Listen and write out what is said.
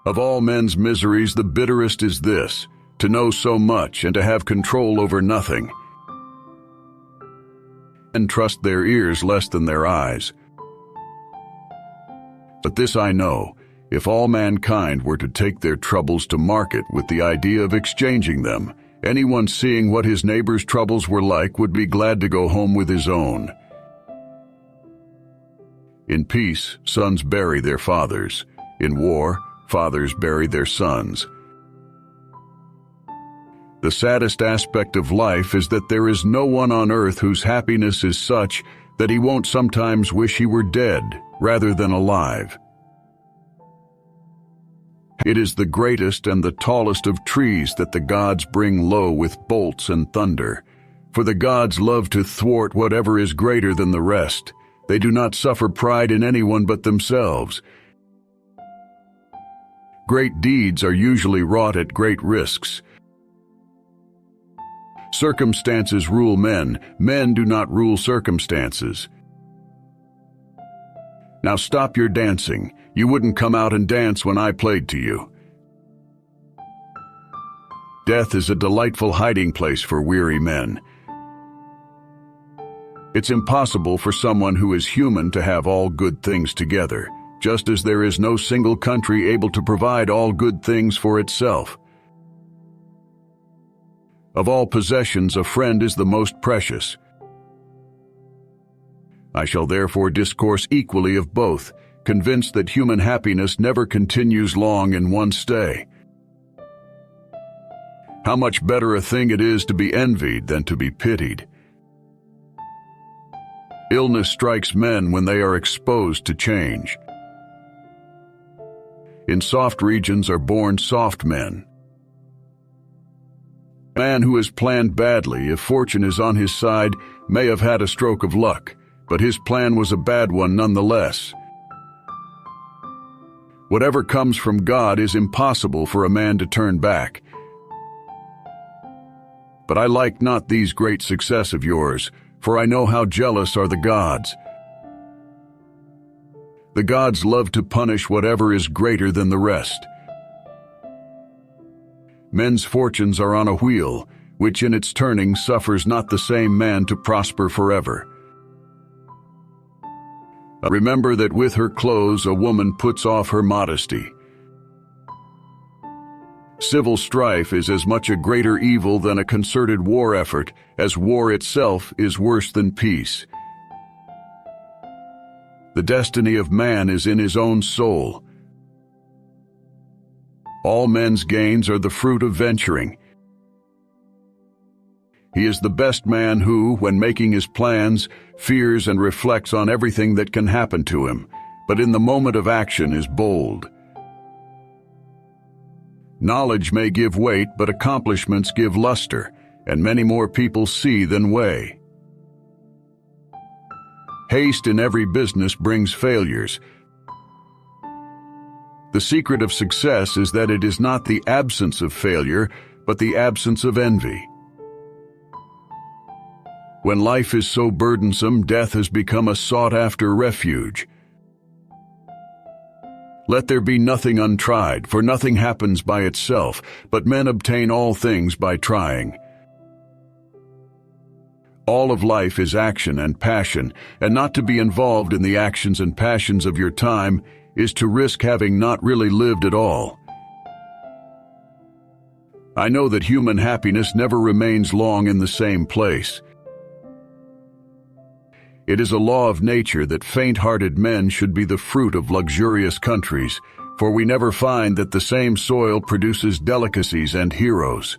Of all men's miseries, the bitterest is this, to know so much and to have control over nothing, and trust their ears less than their eyes. But this I know, if all mankind were to take their troubles to market with the idea of exchanging them, anyone seeing what his neighbor's troubles were like would be glad to go home with his own. In peace, sons bury their fathers. In war, fathers bury their sons. The saddest aspect of life is that there is no one on earth whose happiness is such that he won't sometimes wish he were dead rather than alive. It is the greatest and the tallest of trees that the gods bring low with bolts and thunder. For the gods love to thwart whatever is greater than the rest. They do not suffer pride in anyone but themselves. Great deeds are usually wrought at great risks. Circumstances rule men. Men do not rule circumstances. Now stop your dancing. You wouldn't come out and dance when I played to you. Death is a delightful hiding place for weary men. It's impossible for someone who is human to have all good things together, just as there is no single country able to provide all good things for itself. Of all possessions, a friend is the most precious. I shall therefore discourse equally of both, convinced that human happiness never continues long in one stay. How much better a thing it is to be envied than to be pitied. Illness strikes men when they are exposed to change. In soft regions are born soft men. A man who has planned badly, if fortune is on his side, may have had a stroke of luck, but his plan was a bad one nonetheless. Whatever comes from God is impossible for a man to turn back. But I like not these great success of yours, for I know how jealous are the gods. The gods love to punish whatever is greater than the rest. Men's fortunes are on a wheel, which in its turning suffers not the same man to prosper forever. Remember that with her clothes a woman puts off her modesty. Civil strife is as much a greater evil than a concerted war effort, as war itself is worse than peace. The destiny of man is in his own soul. All men's gains are the fruit of venturing. He is the best man who, when making his plans, fears and reflects on everything that can happen to him, but in the moment of action is bold. Knowledge may give weight, but accomplishments give luster, and many more people see than weigh. Haste in every business brings failures. The secret of success is that it is not the absence of failure, but the absence of envy. When life is so burdensome, death has become a sought-after refuge. Let there be nothing untried, for nothing happens by itself, but men obtain all things by trying. All of life is action and passion, and not to be involved in the actions and passions of your time is to risk having not really lived at all. I know that human happiness never remains long in the same place. It is a law of nature that faint-hearted men should be the fruit of luxurious countries, for we never find that the same soil produces delicacies and heroes.